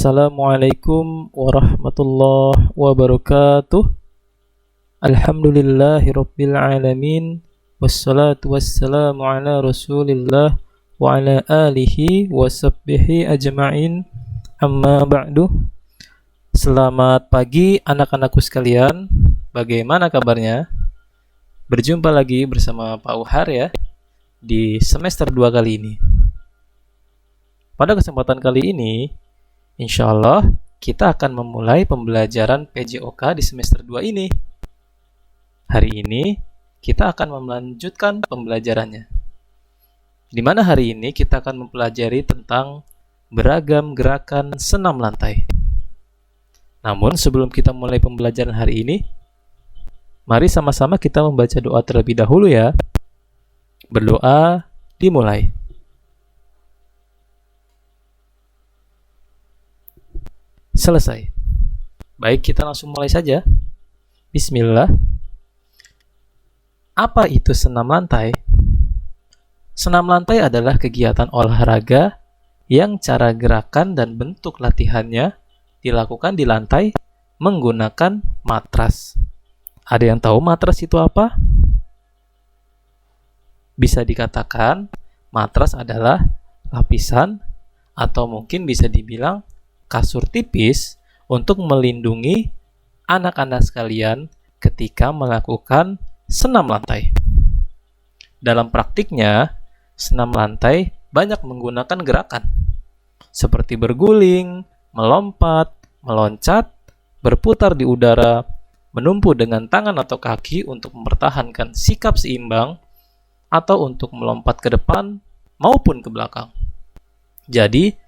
Assalamualaikum warahmatullahi wabarakatuh. Alhamdulillahirabbil alamin. Wassalatu wassalamu ala Rasulillah wa ala alihi wa sahbihi ajma'in. Amma ba'du. Selamat pagi anak-anakku sekalian. Bagaimana kabarnya? Berjumpa lagi bersama Pak Uhar ya di semester 2 kali ini. Pada kesempatan kali ini insya Allah kita akan memulai pembelajaran PJOK di semester 2 ini. Hari ini kita akan melanjutkan pembelajarannya. Di mana hari ini kita akan mempelajari tentang beragam gerakan senam lantai. Namun sebelum kita mulai pembelajaran hari ini, mari sama-sama kita membaca doa terlebih dahulu ya. Berdoa dimulai. Selesai. Baik, kita langsung mulai saja. Bismillah. Apa itu senam lantai? Senam lantai adalah kegiatan olahraga yang cara gerakan dan bentuk latihannya dilakukan di lantai menggunakan matras. Ada yang tahu matras itu apa? Bisa dikatakan matras adalah lapisan atau mungkin bisa dibilang kasur tipis untuk melindungi anak-anak sekalian ketika melakukan senam lantai. Dalam praktiknya, senam lantai banyak menggunakan gerakan seperti berguling, melompat, meloncat, berputar di udara, menumpu dengan tangan atau kaki untuk mempertahankan sikap seimbang, atau untuk melompat ke depan maupun ke belakang. Jadi,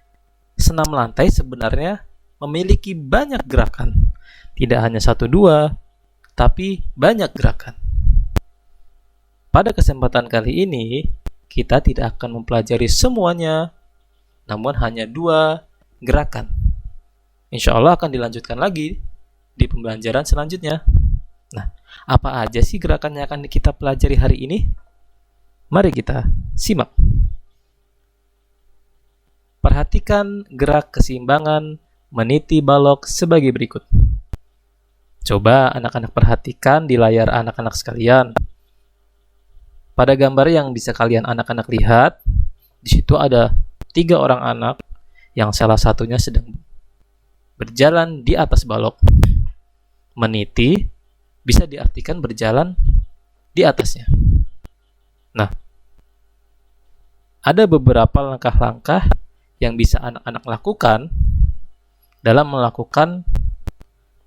senam lantai sebenarnya memiliki banyak gerakan. Tidak hanya 1-2, tapi banyak gerakan. Pada kesempatan kali ini, kita tidak akan mempelajari semuanya, namun hanya 2 gerakan. Insya Allah akan dilanjutkan lagi di pembelajaran selanjutnya. Nah, apa aja sih gerakan yang akan kita pelajari hari ini? Mari kita simak. Perhatikan gerak keseimbangan meniti balok sebagai berikut. Coba anak-anak perhatikan di layar anak-anak sekalian. Pada gambar yang bisa kalian anak-anak lihat, di situ ada 3 orang anak yang salah satunya sedang berjalan di atas balok. Meniti bisa diartikan berjalan di atasnya. Nah, ada beberapa langkah-langkah yang bisa anak-anak lakukan dalam melakukan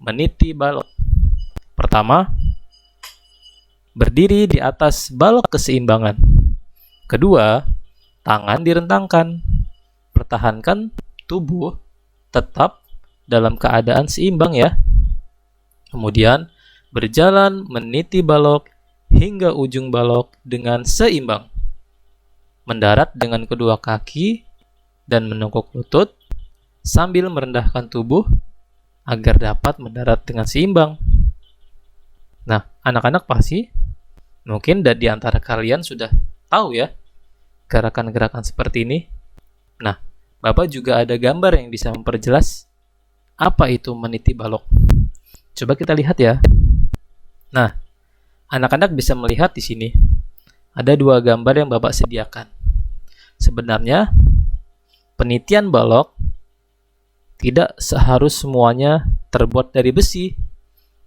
meniti balok. Pertama, berdiri di atas balok keseimbangan. Kedua, tangan direntangkan. Pertahankan tubuh tetap dalam keadaan seimbang ya. Kemudian, berjalan meniti balok hingga ujung balok dengan seimbang. Mendarat dengan kedua kaki dan menekuk lutut sambil merendahkan tubuh agar dapat mendarat dengan seimbang. Nah, anak-anak pasti mungkin di antara kalian sudah tahu ya gerakan-gerakan seperti ini. Nah, Bapak juga ada gambar yang bisa memperjelas apa itu meniti balok. Coba kita lihat ya. Nah, anak-anak bisa melihat di sini ada 2 gambar yang Bapak sediakan. Sebenarnya penitian balok tidak seharus semuanya terbuat dari besi.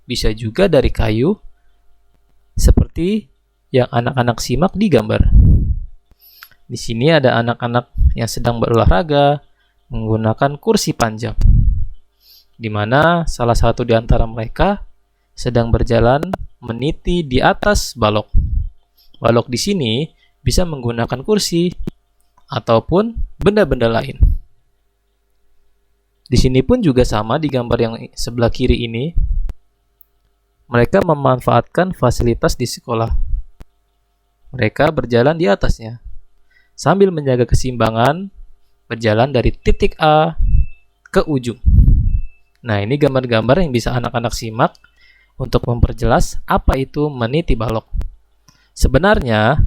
Bisa juga dari kayu seperti yang anak-anak simak di gambar. Di sini ada anak-anak yang sedang berolahraga menggunakan kursi panjang, di mana salah satu di antara mereka sedang berjalan meniti di atas balok. Balok di sini bisa menggunakan kursi ataupun benda-benda lain. Di sini pun juga sama di gambar yang sebelah kiri ini. Mereka memanfaatkan fasilitas di sekolah. Mereka berjalan di atasnya sambil menjaga keseimbangan, berjalan dari titik A ke ujung. Nah, ini gambar-gambar yang bisa anak-anak simak untuk memperjelas apa itu meniti balok. Sebenarnya,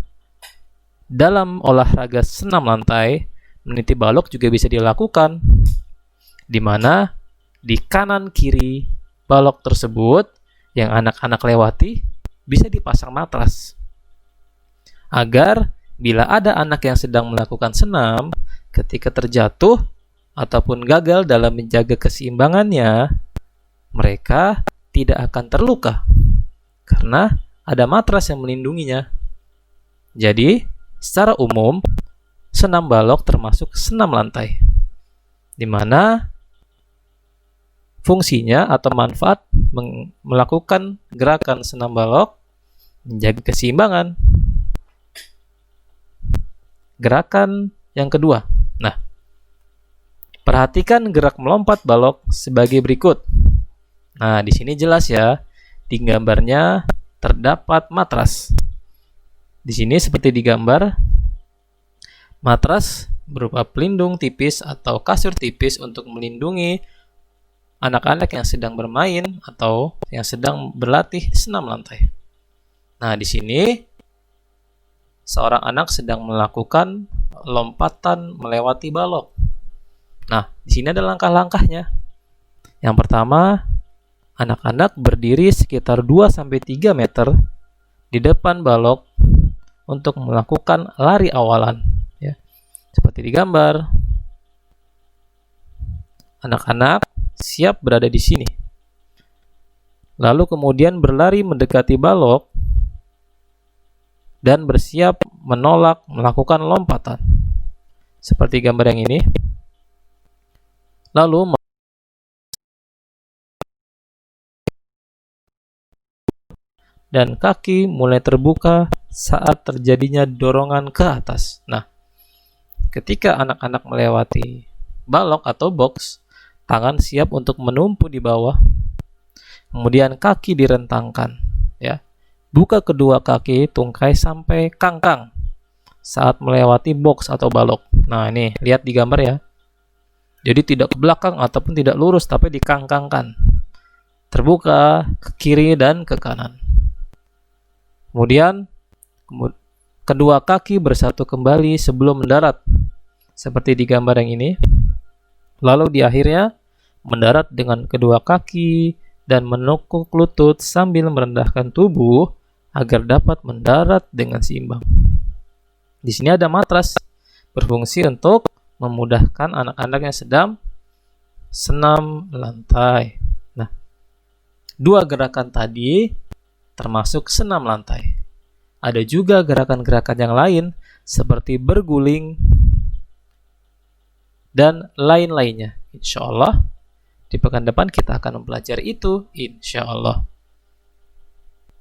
dalam olahraga senam lantai, meniti balok juga bisa dilakukan di mana di kanan kiri balok tersebut yang anak-anak lewati bisa dipasang matras. Agar bila ada anak yang sedang melakukan senam, ketika terjatuh ataupun gagal dalam menjaga keseimbangannya, mereka tidak akan terluka karena ada matras yang melindunginya. Jadi, secara umum, senam balok termasuk senam lantai, di mana fungsinya atau manfaat melakukan gerakan senam balok menjaga keseimbangan. Gerakan yang kedua. Nah, perhatikan gerak melompat balok sebagai berikut. Nah, di sini jelas ya, di gambarnya terdapat matras. Di sini seperti di gambar, matras berupa pelindung tipis atau kasur tipis untuk melindungi anak-anak yang sedang bermain atau yang sedang berlatih senam lantai. Nah, di sini seorang anak sedang melakukan lompatan melewati balok. Nah, di sini ada langkah-langkahnya. Yang pertama, anak-anak berdiri sekitar 2-3 meter di depan balok untuk melakukan lari awalan, ya. Seperti di gambar. Anak-anak siap berada di sini. Lalu kemudian berlari mendekati balok dan bersiap menolak melakukan lompatan. Seperti gambar yang ini. Lalu dan kaki mulai terbuka saat terjadinya dorongan ke atas. Nah, ketika anak-anak melewati balok atau box, tangan siap untuk menumpu di bawah. Kemudian kaki direntangkan, ya. Buka kedua kaki tungkai sampai kangkang saat melewati box atau balok. Nah, ini lihat di gambar ya. Jadi tidak ke belakang ataupun tidak lurus, tapi dikangkangkan. Terbuka ke kiri dan ke kanan. Kemudian kedua kaki bersatu kembali sebelum mendarat, seperti di gambar yang ini. Lalu di akhirnya mendarat dengan kedua kaki dan menekuk lutut sambil merendahkan tubuh agar dapat mendarat dengan seimbang. Di sini ada matras berfungsi untuk memudahkan anak-anak yang sedang senam lantai. Nah, dua gerakan tadi termasuk senam lantai. Ada juga gerakan-gerakan yang lain seperti berguling dan lain-lainnya. Insya Allah di pekan depan kita akan mempelajari itu, insya Allah.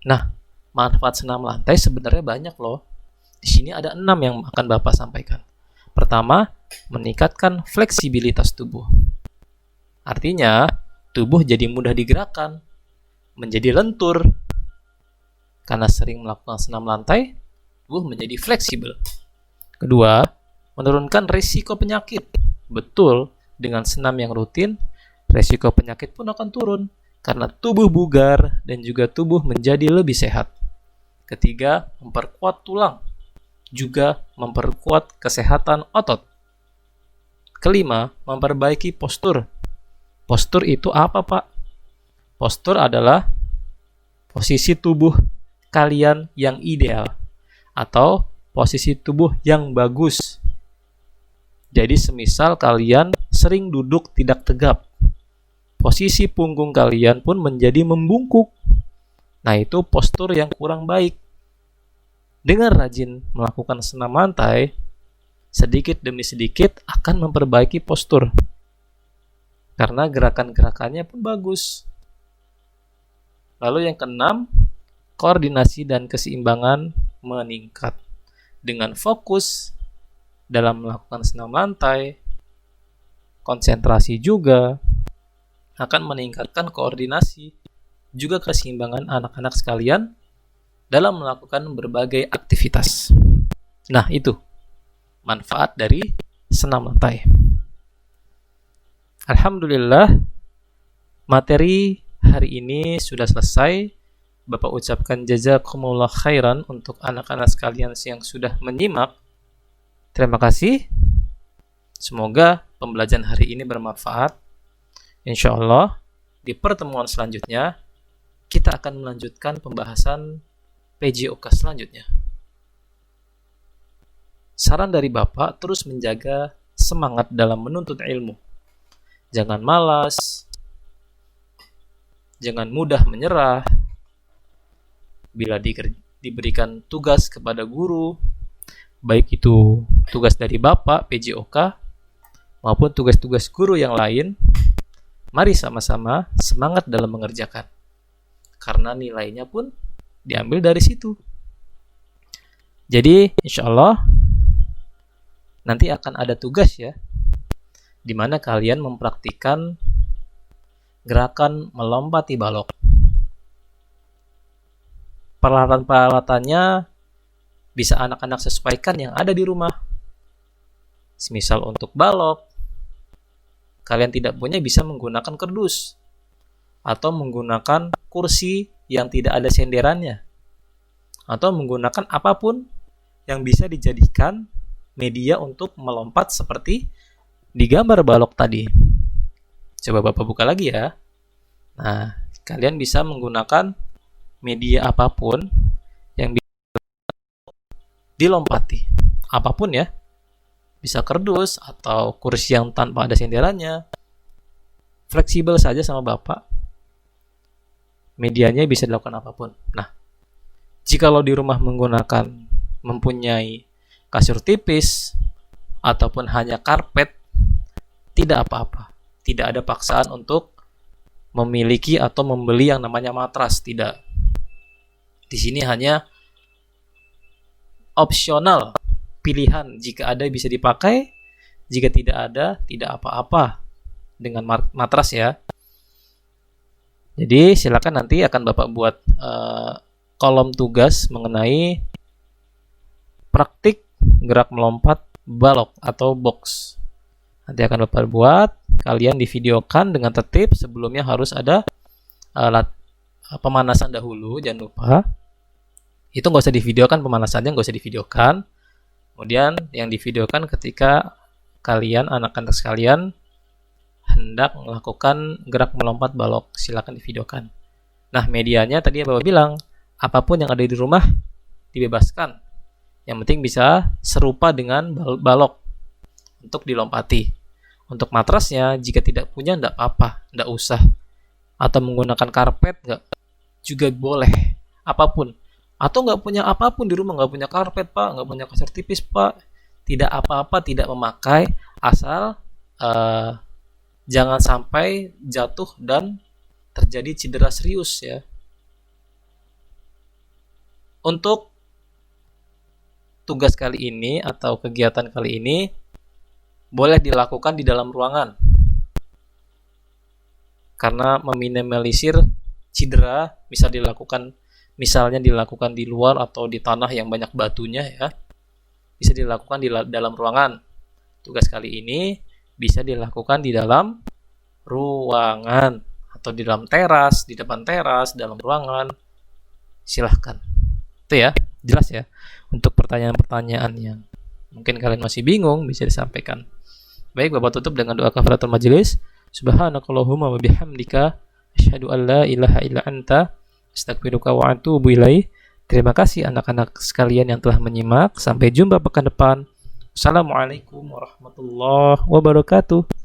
Nah, manfaat senam lantai sebenarnya banyak loh. Di sini ada 6 yang akan Bapak sampaikan. Pertama, meningkatkan fleksibilitas tubuh. Artinya, tubuh jadi mudah digerakkan, menjadi lentur. Karena sering melakukan senam lantai, tubuh menjadi fleksibel. Kedua, menurunkan risiko penyakit. Betul, dengan senam yang rutin, risiko penyakit pun akan turun karena tubuh bugar dan juga tubuh menjadi lebih sehat. Ketiga, memperkuat tulang, juga memperkuat kesehatan otot. Kelima, memperbaiki postur. Postur itu apa, Pak? Postur adalah posisi tubuh kalian yang ideal atau posisi tubuh yang bagus. Jadi semisal kalian sering duduk tidak tegap, posisi punggung kalian pun menjadi membungkuk. Nah, itu postur yang kurang baik. Dengan rajin melakukan senam lantai, sedikit demi sedikit akan memperbaiki postur. Karena gerakan-gerakannya pun bagus. Lalu yang keenam, koordinasi dan keseimbangan meningkat. Dengan fokus dalam melakukan senam lantai, konsentrasi juga akan meningkatkan koordinasi, juga keseimbangan anak-anak sekalian dalam melakukan berbagai aktivitas. Nah, itu manfaat dari senam lantai. Alhamdulillah, materi hari ini sudah selesai. Bapak ucapkan jazakumullah khairan untuk anak-anak sekalian yang sudah menyimak. Terima kasih. Semoga pembelajaran hari ini bermanfaat. Insya Allah di pertemuan selanjutnya kita akan melanjutkan pembahasan PJOK selanjutnya. Saran dari Bapak terus menjaga semangat dalam menuntut ilmu. Jangan malas, jangan mudah menyerah. Bila diberikan tugas kepada guru, baik itu tugas dari Bapak PJOK maupun tugas-tugas guru yang lain, mari sama-sama semangat dalam mengerjakan. Karena nilainya pun diambil dari situ. Jadi insya Allah nanti akan ada tugas ya, di mana kalian mempraktikkan gerakan melompati balok. Peralatan-peralatannya bisa anak-anak sesuaikan yang ada di rumah. Semisal untuk balok, kalian tidak punya, bisa menggunakan kardus atau menggunakan kursi yang tidak ada senderannya, atau menggunakan apapun yang bisa dijadikan media untuk melompat seperti di gambar balok tadi. Coba Bapak buka lagi ya. Nah, kalian bisa menggunakan media apapun yang bisa dilompati. Apapun ya. Bisa kardus atau kursi yang tanpa ada senderannya. Fleksibel saja sama Bapak. Medianya bisa dilakukan apapun. Nah, jikalau di rumah mempunyai kasur tipis ataupun hanya karpet, tidak apa-apa. Tidak ada paksaan untuk memiliki atau membeli yang namanya matras, tidak. Di sini hanya opsional, pilihan. Jika ada bisa dipakai, jika tidak ada tidak apa-apa dengan matras ya. Jadi silakan, nanti akan Bapak buat kolom tugas mengenai praktik gerak melompat balok atau box. Nanti akan Bapak buat, kalian divideokan dengan tertib. Sebelumnya harus ada pemanasan dahulu, jangan lupa. Itu nggak usah divideokan, pemanasannya nggak usah divideokan. Kemudian yang divideokan ketika kalian, anak-anak sekalian, hendak melakukan gerak melompat balok, silakan divideokan. Nah, medianya tadi yang Bapak bilang, apapun yang ada di rumah dibebaskan. Yang penting bisa serupa dengan balok untuk dilompati. Untuk matrasnya, jika tidak punya, tidak apa-apa, tidak usah. Atau menggunakan karpet, nggak, juga boleh. Apapun. Atau nggak punya apapun di rumah, nggak punya karpet Pak, nggak punya kasur tipis Pak, tidak apa-apa, tidak memakai, asal jangan sampai jatuh dan terjadi cedera serius ya. Untuk tugas kali ini atau kegiatan kali ini boleh dilakukan di dalam ruangan, karena meminimalisir cedera. Misalnya dilakukan di luar atau di tanah yang banyak batunya ya, bisa dilakukan di dalam ruangan. Tugas kali ini bisa dilakukan di dalam ruangan atau di dalam teras, di depan teras, dalam ruangan. Silahkan. Itu ya, jelas ya. Untuk pertanyaan-pertanyaan yang mungkin kalian masih bingung, bisa disampaikan. Baik, Bapak tutup dengan doa kafaratul majelis. Subhanakallahumma wa bihamdika asyhadu an la ilaha illa anta astaghfiruka wa atubu ilaih. Terima kasih anak-anak sekalian yang telah menyimak. Sampai jumpa pekan depan. Assalamualaikum warahmatullahi wabarakatuh.